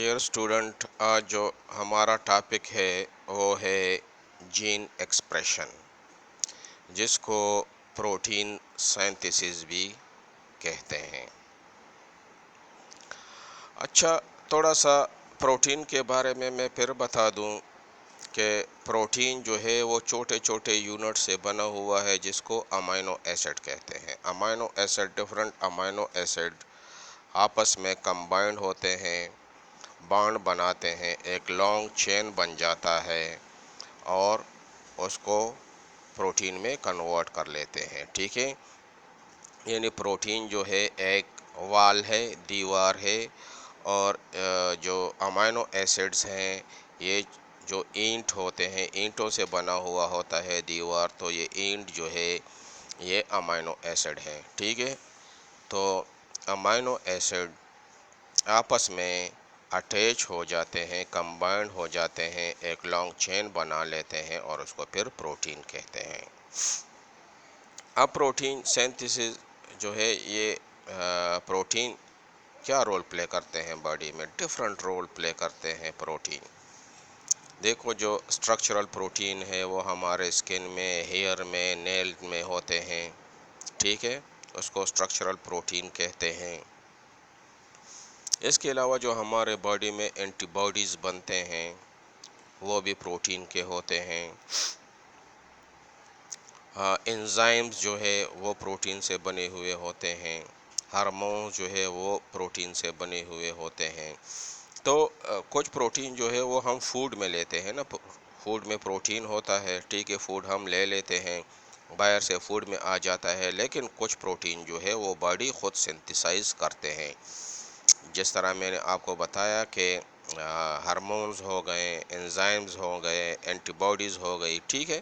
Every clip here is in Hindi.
डियर स्टूडेंट, आज जो हमारा टॉपिक है वो है जीन एक्सप्रेशन, जिसको प्रोटीन सिंथेसिस भी कहते हैं। अच्छा, थोड़ा सा प्रोटीन के बारे में मैं फिर बता दूं कि प्रोटीन जो है वो छोटे छोटे यूनिट से बना हुआ है, जिसको अमाइनो एसिड कहते हैं। Amino acid, different amino acid आपस में कंबाइंड होते हैं, बॉन्ड बनाते हैं, एक लॉन्ग चेन बन जाता है और उसको प्रोटीन में कन्वर्ट कर लेते हैं। ठीक है, यानी प्रोटीन जो है एक वाल है, दीवार है, और जो अमाइनो एसिड्स हैं ये जो ईंट होते हैं, ईंटों से बना हुआ होता है दीवार, तो ये ईंट जो है ये अमाइनो एसिड है। ठीक है, तो अमाइनो एसिड आपस में अटैच हो जाते हैं, कंबाइंड हो जाते हैं, एक लॉन्ग चेन बना लेते हैं और उसको फिर प्रोटीन कहते हैं। अब प्रोटीन सिंथेसिस जो है ये प्रोटीन क्या रोल प्ले करते हैं बॉडी में? डिफरेंट रोल प्ले करते हैं प्रोटीन। देखो, जो स्ट्रक्चरल प्रोटीन है वो हमारे स्किन में, हेयर में, नेल में होते हैं। ठीक है, उसको स्ट्रक्चरल प्रोटीन कहते हैं। इसके अलावा जो हमारे बॉडी में एंटीबॉडीज़ बनते हैं वो भी प्रोटीन के होते हैं। एंजाइम्स जो है वो प्रोटीन से बने हुए होते हैं। हार्मोन्स जो है वो प्रोटीन से बने हुए होते हैं। तो कुछ प्रोटीन जो है वो हम फूड में लेते हैं ना, फूड में प्रोटीन होता है। ठीक है, फूड हम ले लेते हैं, बाहर से फूड में आ जाता है, लेकिन कुछ प्रोटीन जो है वो बॉडी खुद सिंथेसाइज करते हैं। जिस तरह मैंने आपको बताया कि हार्मोन्स हो गए, एंजाइम्स हो गए, एंटीबॉडीज़ हो गई। ठीक है,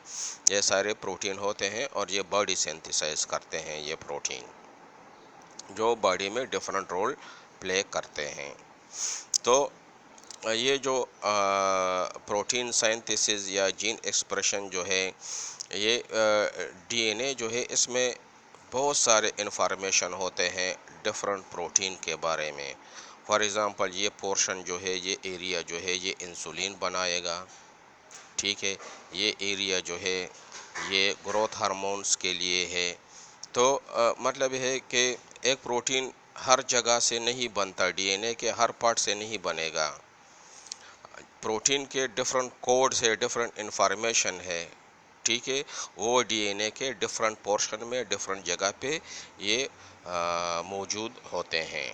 ये सारे प्रोटीन होते हैं और ये बॉडी सिंथेसाइज करते हैं। ये प्रोटीन जो बॉडी में डिफरेंट रोल प्ले करते हैं। तो ये जो प्रोटीन सिंथेसिस या जीन एक्सप्रेशन जो है, ये डीएनए जो है इसमें बहुत सारे इन्फॉर्मेशन होते हैं डिफरेंट प्रोटीन के बारे में। फॉर एग्ज़ाम्पल, ये पोर्शन जो है, ये एरिया जो है, ये इंसुलिन बनाएगा। ठीक है, ये एरिया जो है ये ग्रोथ हार्मोन्स के लिए है। तो मतलब है कि एक प्रोटीन हर जगह से नहीं बनता, डीएनए के हर पार्ट से नहीं बनेगा। प्रोटीन के डिफरेंट कोड्स है, डिफरेंट इंफॉर्मेशन है। ठीक है, वो डीएनए के डिफरेंट पोर्शन में, डिफरेंट जगह पे ये मौजूद होते हैं।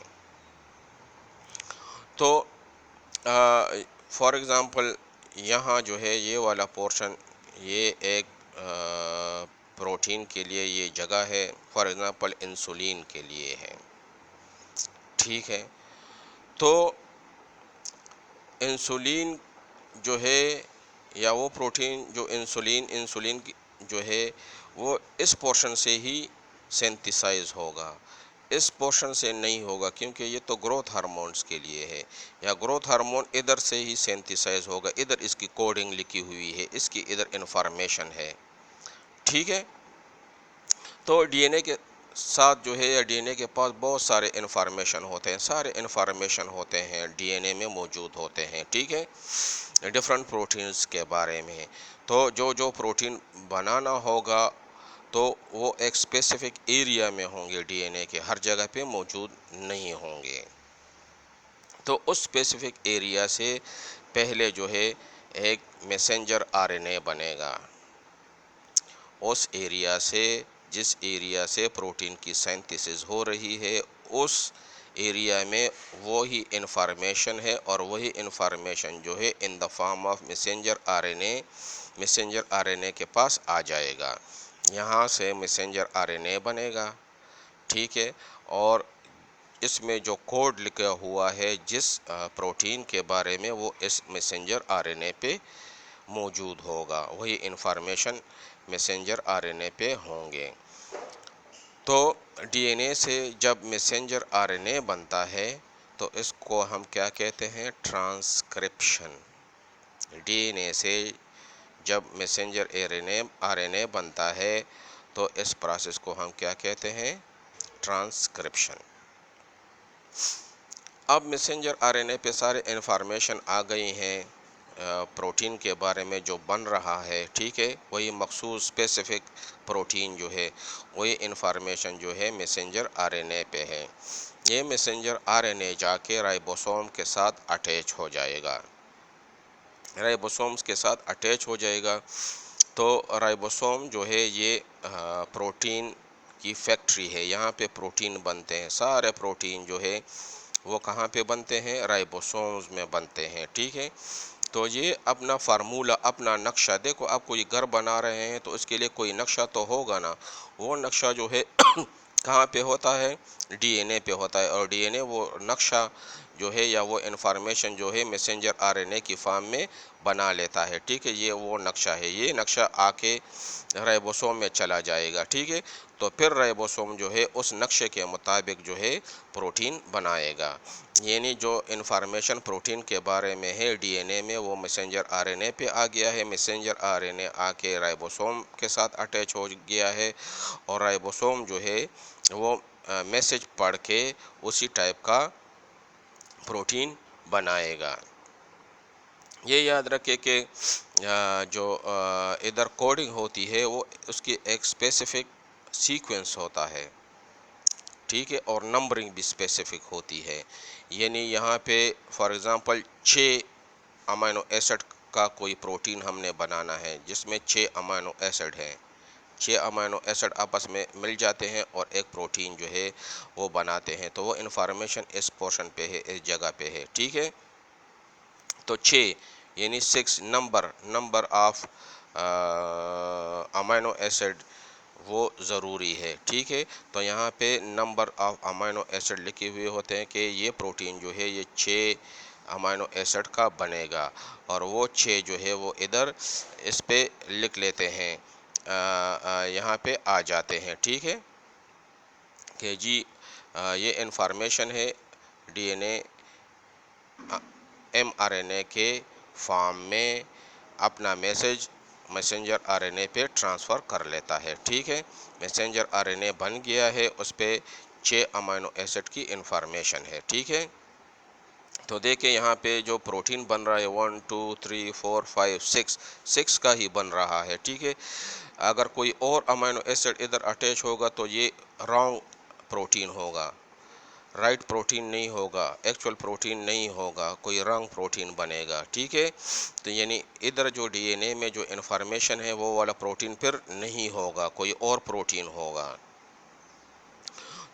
तो फॉर एग्ज़ाम्पल, यहाँ जो है ये वाला पोर्शन, ये एक प्रोटीन के लिए ये जगह है, फॉर एग्ज़ाम्पल इंसुलिन के लिए है। ठीक है, तो इंसुलिन जो है या वो प्रोटीन जो इंसुलिन जो है वो इस पोर्शन से ही सिंथेसाइज होगा, इस पोर्शन से नहीं होगा, क्योंकि ये तो ग्रोथ हार्मोन्स के लिए है। या ग्रोथ हार्मोन इधर से ही सिंथेसाइज होगा, इधर इसकी कोडिंग लिखी हुई है, इसकी इधर इन्फॉर्मेशन है। ठीक है, तो डीएनए के साथ जो है, या डीएनए के पास बहुत सारे इन्फॉर्मेशन होते हैं, सारे इन्फॉर्मेशन होते हैं डीएनए में मौजूद होते हैं। ठीक है, डिफरेंट प्रोटीन्स के बारे में। तो जो जो प्रोटीन बनाना होगा तो वो एक स्पेसिफिक एरिया में होंगे, डीएनए के हर जगह पे मौजूद नहीं होंगे। तो उस स्पेसिफिक एरिया से पहले जो है एक मैसेंजर आरएनए बनेगा। उस एरिया से, जिस एरिया से प्रोटीन की सिंथेसिस हो रही है, उस एरिया में वही इन्फॉर्मेशन है, और वही इन्फॉर्मेशन जो है in the form of messenger RNA के पास आ जाएगा। यहाँ से मैसेंजर आरएनए बनेगा। ठीक है, और इसमें जो कोड लिखा हुआ है जिस प्रोटीन के बारे में, वो इस मैसेंजर आरएनए पे मौजूद होगा, वही इन्फॉर्मेशन मैसेंजर आरएनए पे होंगे। तो डीएनए से जब मैसेंजर आरएनए बनता है तो इसको हम क्या कहते हैं? ट्रांसक्रिप्शन। डीएनए से जब मैसेंजर आरएनए बनता है तो इस प्रोसेस को हम क्या कहते हैं? ट्रांसक्रिप्शन। अब मैसेंजर आरएनए पे सारे इन्फॉर्मेशन आ गई हैं प्रोटीन के बारे में जो बन रहा है, ठीक है। वही मखसूस स्पेसिफिक प्रोटीन जो है, वही इन्फॉर्मेशन जो है मैसेंजर आरएनए पे है। ये मैसेंजर आरएनए जाके राइबोसोम के साथ अटैच हो जाएगा, राइबोसोम्स के साथ अटैच हो जाएगा। तो राइबोसोम जो है ये प्रोटीन की फैक्ट्री है, यहाँ पे प्रोटीन बनते हैं। सारे प्रोटीन जो है वो कहाँ पे बनते हैं, राइबोसोम्स में बनते हैं, ठीक है। तो ये अपना फार्मूला, अपना नक्शा, देखो आप कोई घर बना रहे हैं तो उसके लिए कोई नक्शा तो होगा ना। वो नक्शा जो है कहाँ पे होता है, डीएनए पे होता है। और डीएनए वो नक्शा जो है या वो इन्फॉर्मेशन जो है मैसेंजर आरएनए की फॉर्म में बना लेता है, ठीक है। ये वो नक्शा है, ये नक्शा आके राइबोसोम में चला जाएगा, ठीक है। तो फिर राइबोसोम जो है उस नक्शे के मुताबिक जो है प्रोटीन बनाएगा। यानी जो इन्फॉर्मेशन प्रोटीन के बारे में है डीएनए में, वो मैसेंजर आरएनए पे आ गया है। मैसेंजर आरएनए आके राइबोसोम के साथ अटैच हो गया है और राइबोसोम जो है वो मैसेज पढ़ के उसी टाइप का प्रोटीन बनाएगा। ये याद रखें कि जो इधर कोडिंग होती है वो उसकी एक स्पेसिफिक सीक्वेंस होता है, ठीक है। और नंबरिंग भी स्पेसिफिक होती है। यानी यहाँ पे फॉर एग्ज़ाम्पल 6 अमाइनो एसिड का कोई प्रोटीन हमने बनाना है जिसमें 6 अमाइनो एसिड हैं। 6 अमाइनो एसिड आपस में मिल जाते हैं और एक प्रोटीन जो है वो बनाते हैं। तो वो इन्फॉर्मेशन इस पोर्शन पे है, इस जगह पे है, ठीक है। तो 6 यानी 6 नंबर ऑफ अमाइनो एसिड वो ज़रूरी है, ठीक है। तो यहाँ पे नंबर ऑफ अमाइनो एसिड लिखे हुए होते हैं कि ये प्रोटीन जो है ये 6 अमाइनो एसिड का बनेगा। और वो 6 जो है वो इधर इस पे लिख लेते हैं, यहाँ पे आ जाते हैं, ठीक है। कि जी ये इन्फॉर्मेशन है डीएनए एमआरएनए के फॉर्म में अपना मैसेज मैसेंजर आरएनए पे ट्रांसफ़र कर लेता है, ठीक है। मैसेंजर आरएनए बन गया है, उस पर 6 अमाइनो एसिड की इन्फॉर्मेशन है, ठीक है। तो देखिए यहाँ पे जो प्रोटीन बन रहा है 1 2 3 4 5 6 का ही बन रहा है, ठीक है। अगर कोई और अमाइनो एसिड इधर अटैच होगा तो ये रॉन्ग प्रोटीन होगा, राइट प्रोटीन नहीं होगा, एक्चुअल प्रोटीन नहीं होगा, कोई रॉन्ग प्रोटीन बनेगा, ठीक है। तो यानी इधर जो डीएनए में जो इन्फॉर्मेशन है वो वाला प्रोटीन फिर नहीं होगा, कोई और प्रोटीन होगा।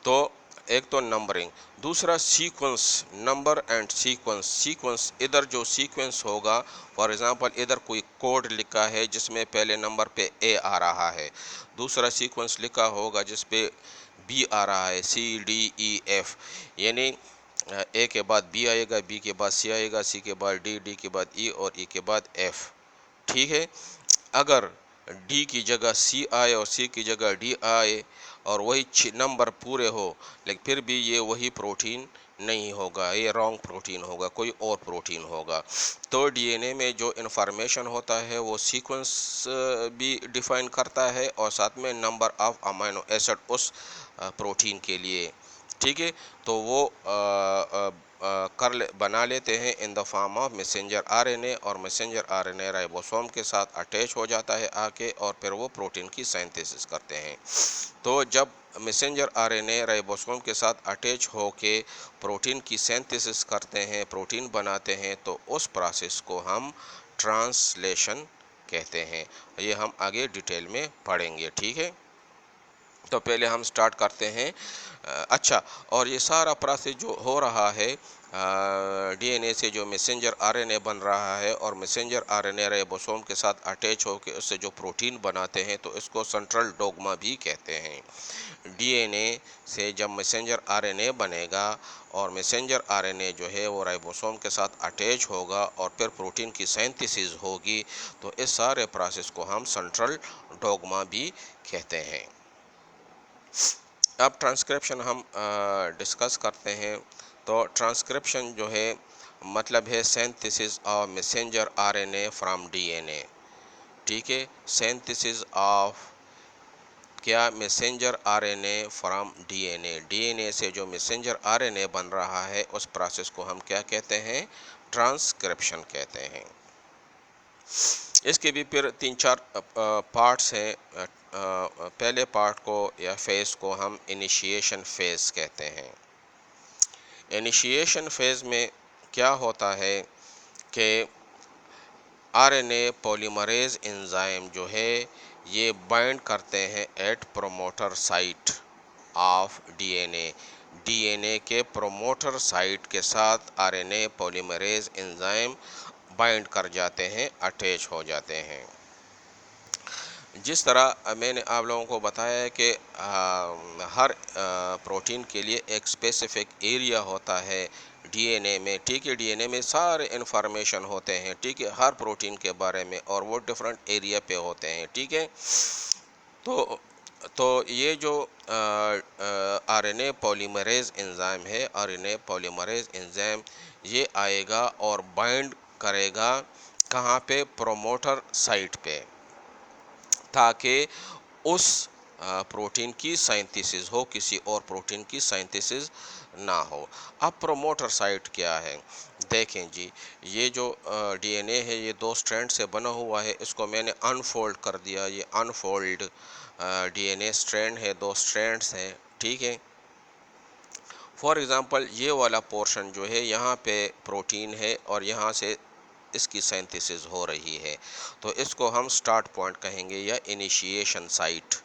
तो एक तो नंबरिंग, दूसरा सीक्वेंस, नंबर एंड सीक्वेंस इधर जो सीक्वेंस होगा, फॉर एग्जांपल इधर कोई कोड लिखा है जिसमें पहले नंबर पे ए आ रहा है, दूसरा सीक्वेंस लिखा होगा जिस पे बी आ रहा है, सी डी ई एफ। यानी ए के बाद बी आएगा, बी के बाद सी आएगा, सी के बाद डी, डी के बाद ई और ई के बाद एफ, ठीक है। अगर डी की जगह सी आए और सी की जगह डी आए और वही नंबर पूरे हो, लेकिन फिर भी ये वही प्रोटीन नहीं होगा, ये रॉन्ग प्रोटीन होगा, कोई और प्रोटीन होगा। तो डीएनए में जो इन्फॉर्मेशन होता है वो सीक्वेंस भी डिफाइन करता है और साथ में नंबर ऑफ अमाइनो एसिड उस प्रोटीन के लिए, ठीक है। तो वो बना लेते हैं in the form of messenger RNA, और मैसेंजर आरएनए राइबोसोम के साथ अटैच हो जाता है आके, और फिर वो प्रोटीन की सिंथेसिस करते हैं। तो जब मैसेंजर आरएनए राइबोसोम के साथ अटैच होके प्रोटीन की सिंथेसिस करते हैं, प्रोटीन बनाते हैं, तो उस प्रोसेस को हम ट्रांसलेशन कहते हैं। ये हम आगे डिटेल में पढ़ेंगे, ठीक है। तो पहले हम स्टार्ट करते हैं। अच्छा, और ये सारा प्रोसेस जो हो रहा है डीएनए से जो मैसेंजर आरएनए बन रहा है, और मैसेंजर आरएनए राइबोसोम के साथ अटैच होकर उससे जो प्रोटीन बनाते हैं, तो इसको सेंट्रल डोग्मा भी कहते हैं। डीएनए से जब मैसेंजर आरएनए बनेगा और मैसेंजर आरएनए जो है वो राइबोसोम के साथ अटैच होगा और फिर प्रोटीन की सिंथेसिस होगी, तो इस सारे प्रोसेस को हम सेंट्रल डोग्मा भी कहते हैं। अब ट्रांसक्रिप्शन हम डिस्कस करते हैं। तो ट्रांसक्रिप्शन जो है मतलब है synthesis of messenger RNA from DNA, ठीक है। सिंथेसिस ऑफ क्या messenger RNA from DNA, DNA से जो मैसेंजर आरएनए बन रहा है उस प्रोसेस को हम क्या कहते हैं, ट्रांसक्रिप्शन कहते हैं। इसके भी फिर 3-4 पार्ट्स हैं। पहले पार्ट को या फेज़ को हम इनिशिएशन फेज़ कहते हैं। इनिशिएशन फेज़ में क्या होता है कि आरएनए पॉलीमरेज एंजाइम जो है ये बाइंड करते हैं at promoter site of DNA, DNA के प्रोमोटर साइट के साथ आरएनए पॉलीमरेज एंजाइम बाइंड कर जाते हैं, अटैच हो जाते हैं। जिस तरह मैंने आप लोगों को बताया है कि हर प्रोटीन के लिए एक स्पेसिफिक एरिया होता है डीएनए में, ठीक है। डीएनए में सारे इन्फॉर्मेशन होते हैं, ठीक है, हर प्रोटीन के बारे में, और वो डिफरेंट एरिया पे होते हैं, ठीक है। तो ये जो आरएनए पॉलीमरेज एंजाइम है, आरएनए पॉलीमरेज एंजाइम ये आएगा और बाइंड करेगा कहाँ पे, प्रोमोटर साइट पे, ताकि उस प्रोटीन की सिंथेसिस हो, किसी और प्रोटीन की सिंथेसिस ना हो। अब प्रोमोटर साइट क्या है, देखें जी, ये जो डीएनए है ये 2 स्ट्रैंड से बना हुआ है, इसको मैंने अनफोल्ड कर दिया, ये अनफोल्ड डीएनए स्ट्रैंड है, 2 स्ट्रैंड्स हैं, ठीक है। फॉर एग्ज़ाम्पल ये वाला पोर्शन जो है यहाँ पे प्रोटीन है और यहाँ से इसकी सिंथेसिस हो रही है, तो इसको हम स्टार्ट पॉइंट कहेंगे या इनिशिएशन साइट,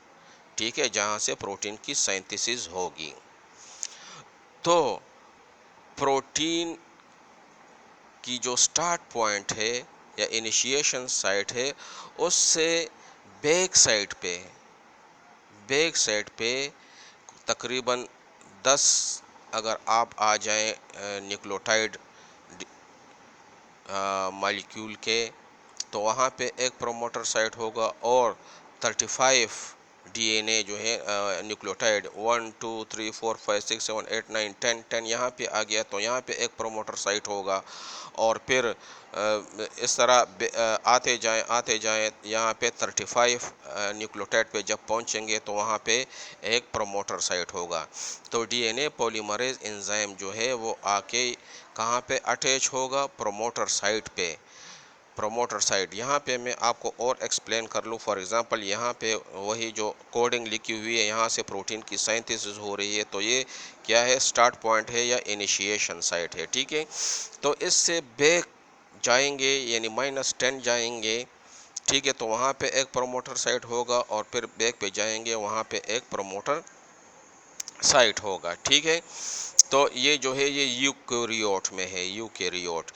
ठीक है, जहाँ से प्रोटीन की सिंथेसिस होगी। तो प्रोटीन की जो स्टार्ट पॉइंट है या इनिशिएशन साइट है, उससे बैक साइड पे तकरीबन 10 अगर आप आ जाएं न्यूक्लियोटाइड मॉलिक्यूल के, तो वहाँ पे एक प्रोमोटर साइट होगा, और 35 डीएनए जो है न्यूक्लियोटाइड 1 2 3 4 5 6 7 8 9 10 यहाँ पे आ गया, तो यहाँ पे एक प्रोमोटर साइट होगा। और फिर इस तरह आते जाएं यहाँ पे 35 न्यूक्लियोटाइड पे जब पहुँचेंगे तो वहाँ पे एक प्रोमोटर साइट होगा। तो डीएनए पॉलीमरेज एंजाइम जो है वो आके कहाँ पे अटैच होगा, प्रोमोटर साइट पे। प्रोमोटर साइट यहाँ पे मैं आपको और एक्सप्लेन कर लूँ। फॉर एग्ज़ाम्पल यहाँ पे वही जो कोडिंग लिखी हुई है, यहाँ से प्रोटीन की सिंथेसिस हो रही है, तो ये क्या है, स्टार्ट पॉइंट है या इनिशिएशन साइट है, ठीक है। तो इससे बैक जाएंगे यानी -10 जाएंगे, ठीक है, तो वहाँ पे एक प्रोमोटर साइट होगा, और फिर बैक पे जाएंगे वहाँ पे एक प्रोमोटर साइट होगा, ठीक है। तो ये जो है ये यूकेरियोट में है, यूकेरियोट,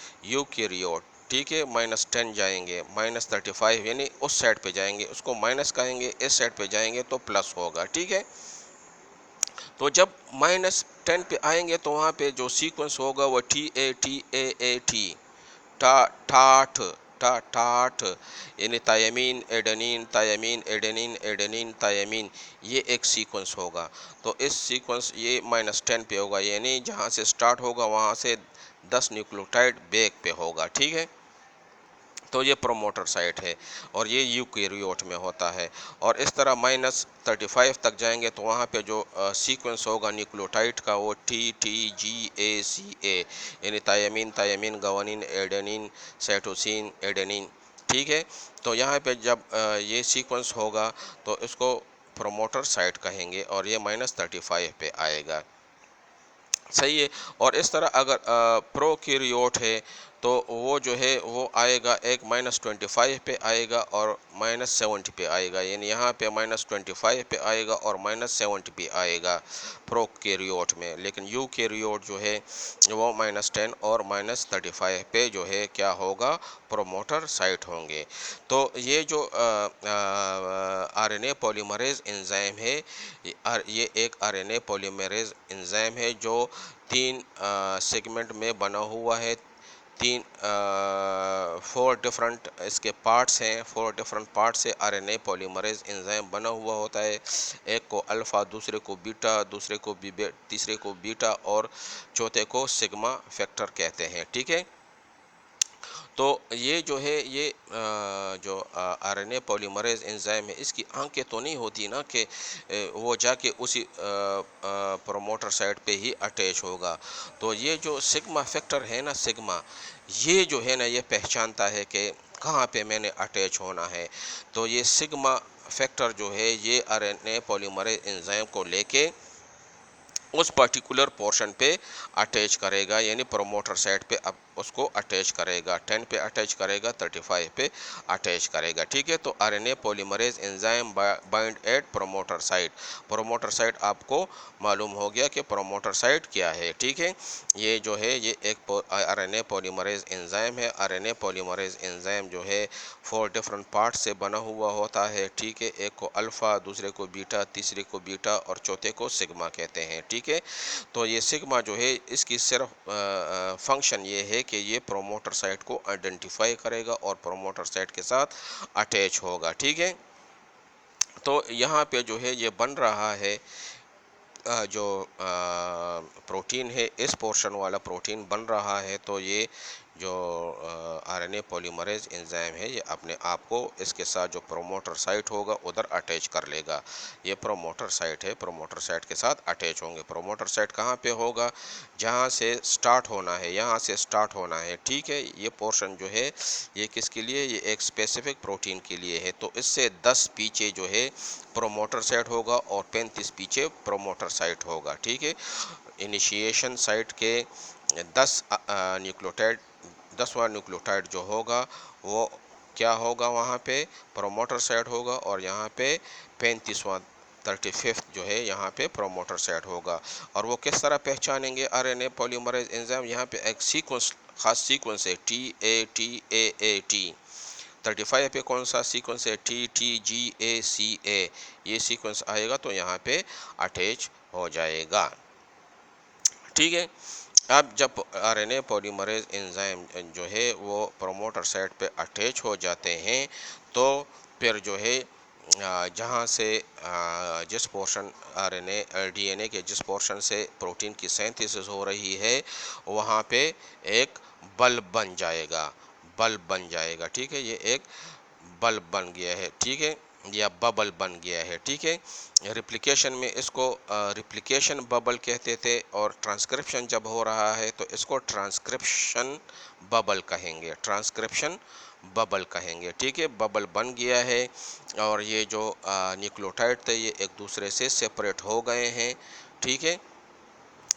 ठीक है। -10 जाएंगे, -35 यानी उस साइड पे जाएंगे, उसको माइनस कहेंगे, इस साइड पे जाएंगे तो प्लस होगा, ठीक है। तो जब -10 पे आएंगे तो वहाँ पे जो सीक्वेंस होगा वो TAT टाठ टाठ यानी थायमीन एडेनिन एडेनिन थायमीन, ये एक सीक्वेंस होगा। तो इस सीक्वेंस ये -10 पे होगा, यानी जहाँ से स्टार्ट होगा वहाँ से 10 न्यूक्लियोटाइड बैक पे होगा, ठीक है। तो ये प्रोमोटर साइट है और ये यूकेरियोट में होता है। और इस तरह -35 तक जाएंगे तो वहाँ पे जो सीक्वेंस होगा न्यूक्लियोटाइड का वो TTGACA यानी thymine guanine adenine cytosine adenine, ठीक है। तो यहाँ पे जब ये सीक्वेंस होगा तो इसको प्रोमोटर साइट कहेंगे और ये -35 पे आएगा, सही है। और इस तरह अगर प्रोकैरियोट है तो वो जो है वो आएगा एक -25 पे आएगा और -70 पे आएगा, यानी यहाँ पे -25 पे आएगा और -70 पे आएगा प्रोकैरियोट में। लेकिन यूकैरियोट जो है वो -10 और -35 पे जो है क्या होगा, प्रोमोटर साइट होंगे। तो ये जो आरएनए पॉलीमरेज एंजाइम है, ये एक आरएनए पॉलीमरेज एंजाइम है जो 3 सेगमेंट में बना हुआ है। 4 डिफरेंट इसके पार्ट्स हैं, 4 डिफरेंट पार्ट से आरएनए पॉलीमरेज एंजाइम बना हुआ होता है। एक को अल्फ़ा, दूसरे को बीटा, तीसरे को बीटा और चौथे को सिग्मा फैक्टर कहते हैं, ठीक है। तो ये जो है ये जो आरएनए पॉलीमरेज एंजाइम है, इसकी आंखें तो नहीं होती ना कि वो जाके उसी प्रोमोटर साइट पे ही अटैच होगा। तो ये जो सिग्मा फैक्टर है ना, सिग्मा, ये जो है ना ये पहचानता है कि कहाँ पे मैंने अटैच होना है। तो ये सिग्मा फैक्टर जो है ये आरएनए पॉलीमरेज एंजाइम को लेके उस पर्टिकुलर पोर्शन पे अटैच करेगा, यानी प्रोमोटर साइट पे अब उसको अटैच करेगा, 10 पे अटैच करेगा, 35 पे अटैच करेगा। ठीक है, तो RNA polymerase enzyme bind at promoter site. Promoter site आपको मालूम हो गया कि प्रोमोटर साइट क्या है। ठीक है, ये जो है ये एक आरएनए पॉलीमरेज एंजाइम है। आरएनए पॉलीमरेज एंजाइम जो है 4 डिफरेंट पार्ट से बना हुआ होता है। ठीक है, एक को अल्फ़ा, दूसरे को बीटा, तीसरे को बीटा और चौथे को सिग्मा कहते हैं। ठीक है, तो ये सिग्मा जो है इसकी सिर्फ फंक्शन ये है कि ये प्रोमोटर साइट को आइडेंटिफाई करेगा और प्रोमोटर साइट के साथ अटैच होगा। ठीक है, तो यहाँ पे जो है ये बन रहा है जो प्रोटीन है, इस पोर्शन वाला प्रोटीन बन रहा है। तो ये जो आरएनए पॉलीमरेज एंजाइम है ये अपने आप को इसके साथ जो प्रोमोटर साइट होगा उधर अटैच कर लेगा। ये प्रोमोटर साइट है, प्रोमोटर साइट के साथ अटैच होंगे। प्रोमोटर साइट कहाँ पे होगा? जहाँ से स्टार्ट होना है, यहाँ से स्टार्ट होना है। ठीक है, ये पोर्शन जो है ये किसके लिए? ये एक स्पेसिफिक प्रोटीन के लिए है। तो इससे 10 पीछे जो है प्रोमोटर साइट होगा और 35 पीछे प्रोमोटर साइट होगा। ठीक है, इनिशिएशन साइट के 10 न्यूक्लियोटाइड, 10वां न्यूक्लियोटाइड जो होगा वो क्या होगा? वहाँ पे प्रोमोटर साइट होगा और यहाँ पे 35वां 35th जो है यहाँ पे प्रोमोटर साइट होगा। और वो किस तरह पहचानेंगे आरएनए पॉलीमरेज एंजाइम? यहाँ पे एक सीक्वेंस, खास सीक्वेंस है, TATAAT। 35 पे कौन सा सीक्वेंस है? TTGACA। ये सीक्वेंस आएगा तो यहाँ पे अटैच हो जाएगा। ठीक है, अब जब आरएनए पॉलीमरेज एंजाइम जो है वो प्रोमोटर साइट पे अटैच हो जाते हैं तो फिर जो है जहाँ से जिस पोर्शन आरएनए डीएनए के जिस पोर्शन से प्रोटीन की सिंथेसिस हो रही है वहाँ पे एक बल्ब बन जाएगा, बल्ब बन जाएगा। ठीक है, ये एक बल्ब बन गया है। ठीक है, या बबल बन गया है। ठीक है, रिप्लिकेशन में इसको रिप्लिकेशन बबल कहते थे और ट्रांसक्रिप्शन जब हो रहा है तो इसको ट्रांसक्रिप्शन बबल कहेंगे, ट्रांसक्रिप्शन बबल कहेंगे। ठीक है, बबल बन गया है और ये जो न्यूक्लियोटाइड थे ये एक दूसरे से सेपरेट हो गए हैं। ठीक है,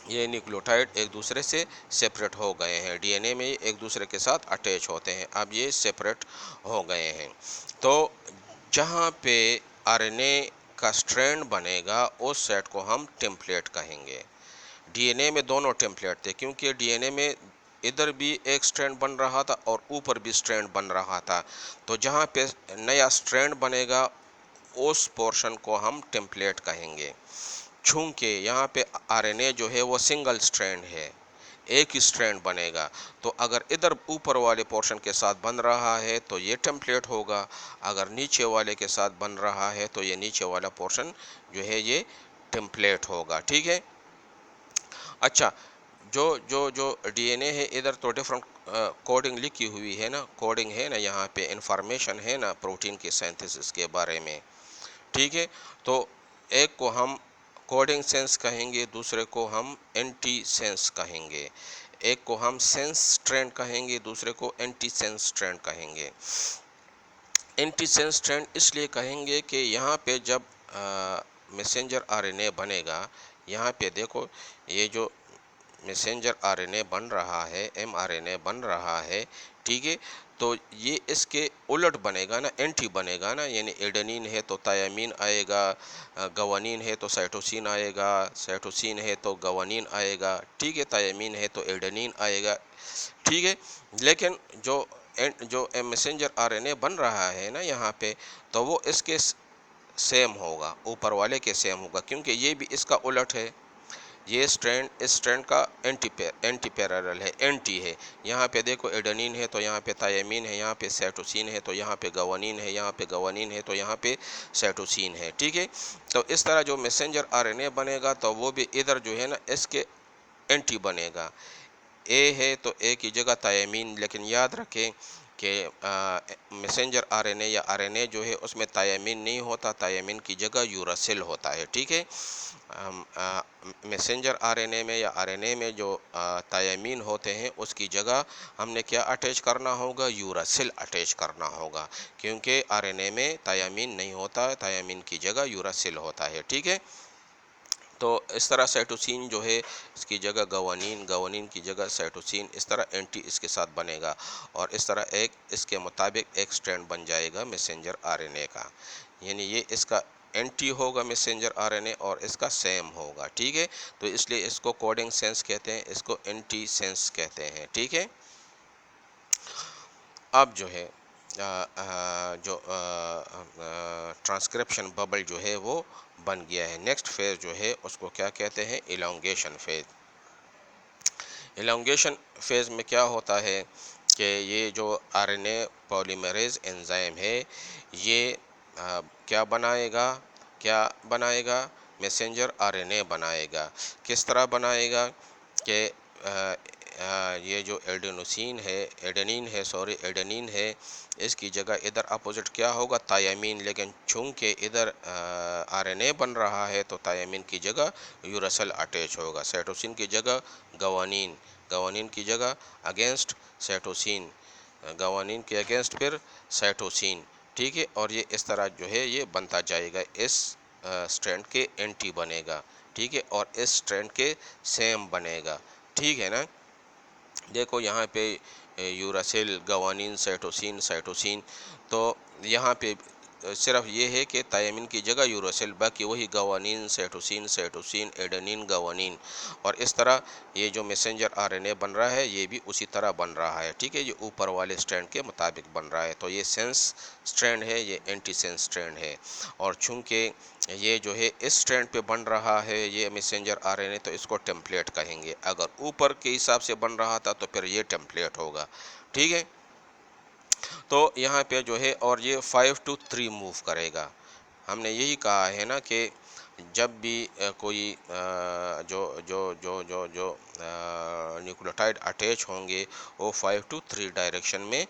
ये न्यूक्लियोटाइड एक दूसरे से सेपरेट हो गए हैं, डीएनए में एक दूसरे के साथ अटैच होते हैं, अब ये सेपरेट हो गए हैं। तो जहाँ पे आरएनए का स्ट्रैंड बनेगा उस सेट को हम टेम्पलेट कहेंगे। डीएनए में दोनों टेम्पलेट थे क्योंकि डीएनए में इधर भी एक स्ट्रैंड बन रहा था और ऊपर भी स्ट्रैंड बन रहा था। तो जहाँ पे नया स्ट्रैंड बनेगा उस पोर्शन को हम टेम्पलेट कहेंगे। चूँकि यहाँ पे आरएनए जो है वो सिंगल स्ट्रैंड है, एक ही स्ट्रैंड बनेगा, तो अगर इधर ऊपर वाले पोर्शन के साथ बन रहा है तो ये टेम्पलेट होगा, अगर नीचे वाले के साथ बन रहा है तो ये नीचे वाला पोर्शन जो है ये टेम्पलेट होगा। ठीक है, अच्छा, जो जो जो डीएनए है इधर तो डिफरेंट कोडिंग लिखी हुई है ना, कोडिंग है ना, यहाँ पे इंफॉर्मेशन है ना प्रोटीन के सिंथेसिस के बारे में। ठीक है, तो एक को हम कोडिंग सेंस कहेंगे, दूसरे को हम एंटी सेंस कहेंगे। एक को हम सेंस स्ट्रैंड कहेंगे, दूसरे को एंटी सेंस स्ट्रैंड कहेंगे। एंटी सेंस स्ट्रैंड इसलिए कहेंगे कि यहाँ पे जब मैसेंजर आरएनए बनेगा, यहाँ पे देखो ये जो मैसेंजर आरएनए बन रहा है, एमआरएनए बन रहा है। ठीक है, तो ये इसके उलट बनेगा ना, एंटी बनेगा ना, यानी एडेनिन है तो थायामीन आएगा, गवानीन है तो साइटोसिन आएगा, साइटोसिन है तो गवानीन आएगा। ठीक है, थायामीन है तो एडेनिन आएगा। ठीक है, लेकिन जो मैसेंजर आरएनए बन रहा है ना यहाँ पे, तो वो इसके सेम होगा, ऊपर वाले के सेम होगा क्योंकि ये भी इसका उलट है। ये स्ट्रैंड इस स्ट्रैंड का एंटी पैरेलल है, एंटी है। यहाँ पे देखो एडेनिन है तो यहाँ पे थायामीन है, यहाँ पे साइटोसिन है तो यहाँ पे गवानीन है, यहाँ पे गवानीन है तो यहाँ पे साइटोसिन है। ठीक है, तो इस तरह जो मैसेंजर आरएनए बनेगा तो वो भी इधर जो है ना इसके एंटी बनेगा। ए है तो ए की जगह थायमीन, लेकिन याद रखें कि मैसेंजर आरएनए या आरएनए जो है उसमें थायमीन नहीं होता, थायमीन की जगह यूरासिल होता है। ठीक है, मैसेंजर आरएनए में या आरएनए में जो थायमीन होते हैं उसकी जगह हमने क्या अटैच करना होगा, यूरासिल अटैच करना होगा, क्योंकि आरएनए में थायमीन नहीं होता, थायमीन की जगह यूरासिल होता है। ठीक है, तो इस तरह साइटोसिन जो है इसकी जगह गवानीन, गवानीन की जगह साइटोसिन, इस तरह एंटी इसके साथ बनेगा और इस तरह एक इसके मुताबिक एक स्ट्रैंड बन जाएगा मैसेंजर आरएनए का, यानी ये इसका एंटी होगा मैसेंजर आरएनए और इसका सेम होगा। ठीक है, तो इसलिए इसको कोडिंग सेंस कहते हैं, इसको एंटी सेंस कहते हैं। ठीक है, अब जो है जो ट्रांसक्रिप्शन बबल जो है वो बन गया है। नेक्स्ट फेज़ जो है उसको क्या कहते हैं, इलोंगेशन फेज़। इलोंगेशन फेज़ में क्या होता है कि ये जो आरएनए पॉलीमरेज एंजाइम है ये क्या बनाएगा, क्या बनाएगा, मैसेंजर आरएनए बनाएगा। किस तरह बनाएगा कि ये जो एडेनिन है सॉरी एडेनिन है, इसकी जगह इधर अपोजिट क्या होगा, थायमीन, लेकिन चूंकि इधर आरएनए बन रहा है तो थायमीन की जगह यूरासिल अटैच होगा। साइटोसिन की जगह गवानीन, गवानीन की जगह अगेंस्ट साइटोसिन, गवानीन के अगेंस्ट फिर साइटोसिन। ठीक है, और ये इस तरह जो है ये बनता जाएगा, इस स्ट्रैंड के एंटी बनेगा। ठीक है, और इस स्ट्रैंड के सेम बनेगा। ठीक है ना, देखो यहाँ पे यूरासिल, गवानीन, साइटोसिन, साइटोसिन, तो यहाँ पे सिर्फ ये है कि थायमीन की जगह यूरासिल, बाकी वही guanine, cytosine, cytosine, adenine, guanine, और इस तरह ये जो मैसेंजर आरएनए बन रहा है ये भी उसी तरह बन रहा है। ठीक है, ये ऊपर वाले स्ट्रैंड के मुताबिक बन रहा है, तो ये सेंस स्ट्रैंड है, ये एंटी सेंस स्ट्रैंड है। और चूंकि ये जो है इस स्ट्रैंड पे बन रहा है ये मैसेंजर आरएनए, तो इसको टेम्पलेट कहेंगे। अगर ऊपर के हिसाब से बन रहा था तो फिर ये टेम्पलेट होगा। ठीक है, तो यहाँ पे जो है और ये 5 to 3 मूव करेगा। हमने यही कहा है ना कि जब भी कोई जो जो जो जो जो न्यूक्लियोटाइड अटैच होंगे वो 5 to 3 डायरेक्शन में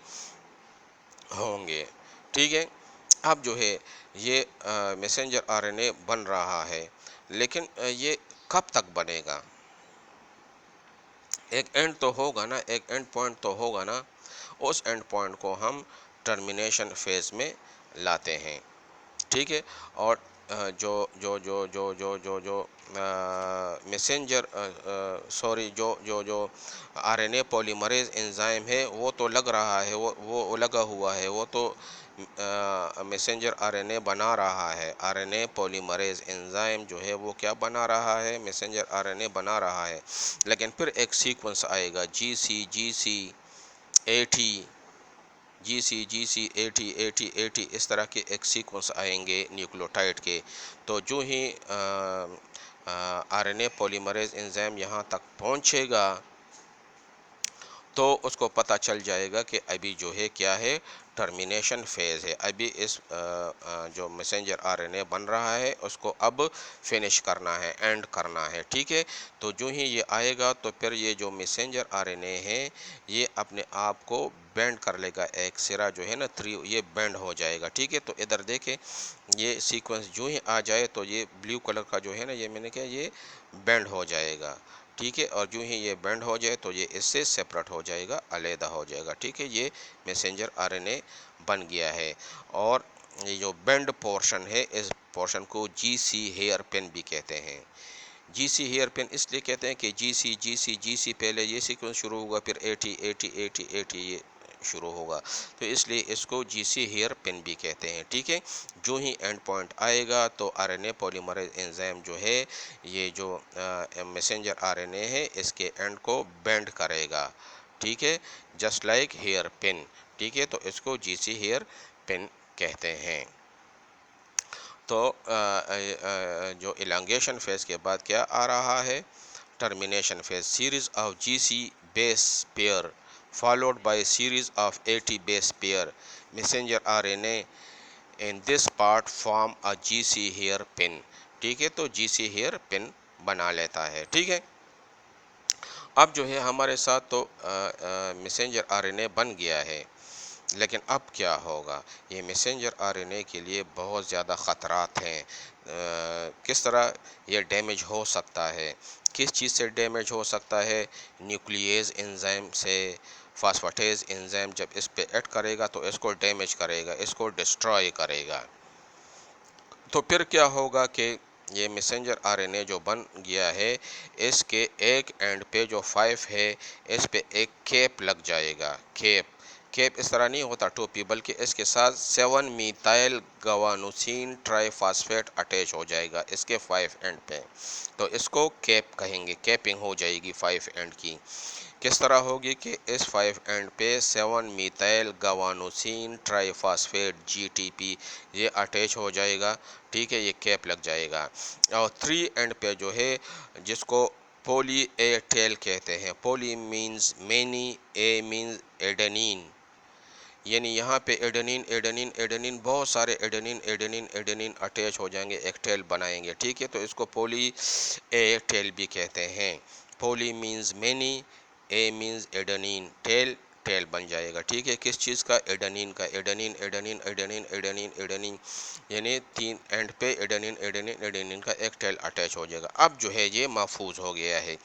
होंगे। ठीक है, अब जो है ये मैसेंजर आरएनए बन रहा है, लेकिन ये कब तक बनेगा, एक एंड तो होगा ना, एक एंड पॉइंट तो होगा ना, उस एंड पॉइंट को हम टर्मिनेशन फेज़ में लाते हैं। ठीक है, और जो जो जो जो जो जो जो मैसेंजर सॉरी जो जो जो आरएनए पॉलीमरेज एंजाइम है वो तो लग रहा है, वो लगा हुआ है, वो तो मैसेंजर आरएनए बना रहा है। आरएनए पॉलीमरेज एंजाइम जो है वो क्या बना रहा है, मैसेंजर आरएनए बना रहा है, लेकिन फिर एक सीक्वेंस आएगा GC GC AT GC GC AT AT AT, इस तरह के एक सीक्वेंस आएंगे न्यूक्लियोटाइड के। तो जो ही आरएनए पॉलीमरेज एंजाइम यहाँ तक पहुँचेगा तो उसको पता चल जाएगा कि अभी जो है क्या है, टर्मिनेशन फेज़ है। अभी इस जो मैसेंजर आरएनए बन रहा है उसको अब फिनिश करना है, एंड करना है। ठीक है, तो जो ही ये आएगा तो फिर ये जो मैसेंजर आरएनए है ये अपने आप को बेंड कर लेगा, एक सिरा जो है ना 3 ये बेंड हो जाएगा। ठीक है, तो इधर देखें ये सीक्वेंस जो ही आ जाए तो ये ब्लू कलर का जो है ना ये मैंने क्या ये बेंड हो जाएगा। ठीक है, और जो ही ये बेंड हो जाए तो ये इससे सेपरेट हो जाएगा, अलहदा हो जाएगा। ठीक है, ये मैसेंजर आरएनए बन गया है। और ये जो बेंड पोर्शन है इस पोर्शन को GC हेयर पिन भी कहते हैं। GC हेयर पिन इसलिए कहते हैं कि GC GC GC पहले ये सीक्वेंस शुरू होगा, फिर AT AT AT AT ये शुरू होगा, तो इसलिए इसको GC हेयर पिन भी कहते हैं। ठीक है, जो ही एंड पॉइंट आएगा तो आरएनए पॉलीमरेज एंजाइम जो है ये जो मैसेंजर आरएनए है इसके एंड को बेंड करेगा। ठीक है, जस्ट लाइक हेयर पिन। ठीक है, तो इसको GC हेयर पिन कहते हैं। तो जो इलांगेशन फेज़ के बाद क्या आ रहा है, termination phase, series of GC base pair followed by series of AT base pair. Messenger RNA in this part form a GC hair pin. ठीक है, तो GC hair pin बना लेता है। ठीक है, अब जो है हमारे साथ तो मैसेंजर आरएनए बन गया है, लेकिन अब क्या होगा? ये मैसेंजर आरएनए के लिए बहुत ज़्यादा ख़तरात हैं। किस तरह ये डैमेज हो सकता है? किस चीज़ से डैमेज हो सकता है? न्यूक्लियेज एंजाइम से। फास्फेटेज एंजाइम जब इस पे ऐड करेगा तो इसको डैमेज करेगा, इसको डिस्ट्रॉय करेगा। तो फिर क्या होगा कि ये मैसेंजर आरएनए जो बन गया है, इसके एक एंड पे जो 5 है, इस पे एक कैप लग जाएगा। कैप इस तरह नहीं होता टोपी, बल्कि इसके साथ 7 मीथाइल गवानोसिन ट्राइफॉस्फेट अटैच हो जाएगा इसके 5 एंड पे। तो इसको कैप कहेंगे, कैपिंग हो जाएगी 5 एंड की। किस तरह होगी कि इस 5 एंड पे 7 मीथाइल गवानोसिन ट्राइफॉस्फेट जीटीपी ये अटैच हो जाएगा। ठीक है, ये कैप लग जाएगा। और 3 एंड पे जो है, जिसको पोली ए टेल कहते हैं। पोली मीन्स मैनी, ए मीन्स एडेनिन, यानी यहाँ पे एडेनिन एडेनिन एडेनिन, बहुत सारे एडेनिन एडेनिन एडेनिन अटैच हो जाएंगे, एक टेल बनाएंगे। ठीक है, तो इसको पोली ए टेल भी कहते हैं। पोली मीन्स मैनी, ए मीन्स एडेनिन, टेल टेल बन जाएगा। ठीक है, किस चीज़ का? एडेनिन का। Adenine adenine adenine adenine adenine, यानी 3 एंड पे एडेनिन एडेनिन एडेनिन का एक टेल अटैच हो जाएगा। अब जो है ये महफूज हो गया है।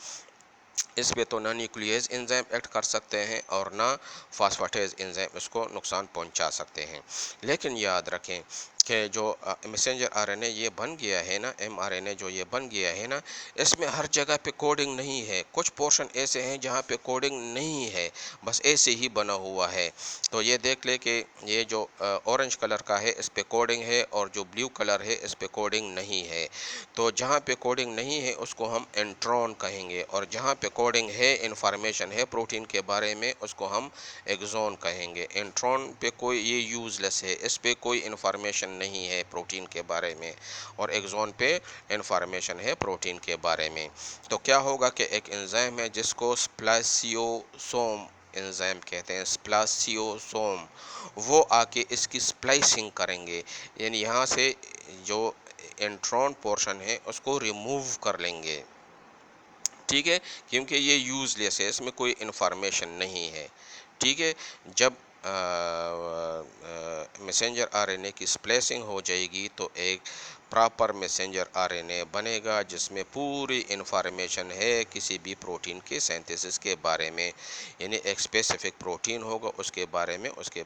इस पे तो ना न्यूक्लियस एंजाइम एक्ट कर सकते हैं और ना फास्फेटेज एंजाइम इसको नुकसान पहुंचा सकते हैं। लेकिन याद रखें कि जो मैसेंजर आरएनए ये बन गया है ना, एमआरएनए जो ये बन गया है ना, इसमें हर जगह पे कोडिंग नहीं है। कुछ पोर्शन ऐसे हैं जहाँ पे कोडिंग नहीं है, बस ऐसे ही बना हुआ है। तो ये देख ले कि ये जो ऑरेंज कलर का है इस पे कोडिंग है, और जो ब्लू कलर है इस पे कोडिंग नहीं है। तो जहाँ पे कोडिंग नहीं है उसको हम इंट्रॉन कहेंगे, और जहाँ पे कोडिंग है, इंफॉर्मेशन है प्रोटीन के बारे में, उसको हम एक्सॉन कहेंगे। इंट्रॉन पे कोई ये यूज़लेस है, इस पे कोई इंफॉर्मेशन नहीं है प्रोटीन के बारे में, और एक्सॉन पे इंफॉर्मेशन है प्रोटीन के बारे में। तो क्या होगा कि एक एंजाइम है जिसको स्प्लासियोसोम एंजाइम कहते हैं, स्प्लासियोसोम, वो आके इसकी स्प्लाइसिंग करेंगे, यानी यहाँ से जो इंट्रॉन पोर्शन है उसको रिमूव कर लेंगे। ठीक है, क्योंकि ये यूज़लेस है, इसमें कोई इन्फॉर्मेशन नहीं है। ठीक है, जब मैसेंजर आरएनए की स्प्लेसिंग हो जाएगी तो एक प्रॉपर मैसेंजर आरएनए बनेगा जिसमें पूरी इन्फॉर्मेशन है किसी भी प्रोटीन के सिंथेसिस के बारे में, यानी एक स्पेसिफिक प्रोटीन होगा उसके बारे में, उसके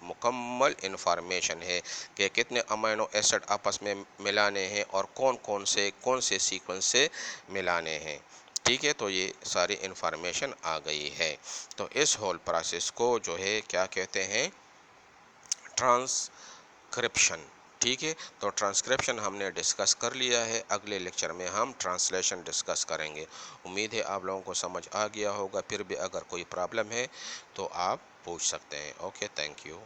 मुकम्मल इन्फॉर्मेशन है कि कितने अमीनो एसिड आपस में मिलाने हैं और कौन से सीक्वेंस से मिलाने हैं। ठीक है, तो ये सारी इन्फॉर्मेशन आ गई है। तो इस होल प्रोसेस को जो है क्या कहते हैं? ट्रांसक्रिप्शन। ठीक है, तो ट्रांसक्रिप्शन हमने डिस्कस कर लिया है। अगले लेक्चर में हम ट्रांसलेशन डिस्कस करेंगे। उम्मीद है आप लोगों को समझ आ गया होगा। फिर भी अगर कोई प्रॉब्लम है तो आप पूछ सकते हैं। Okay, thank you.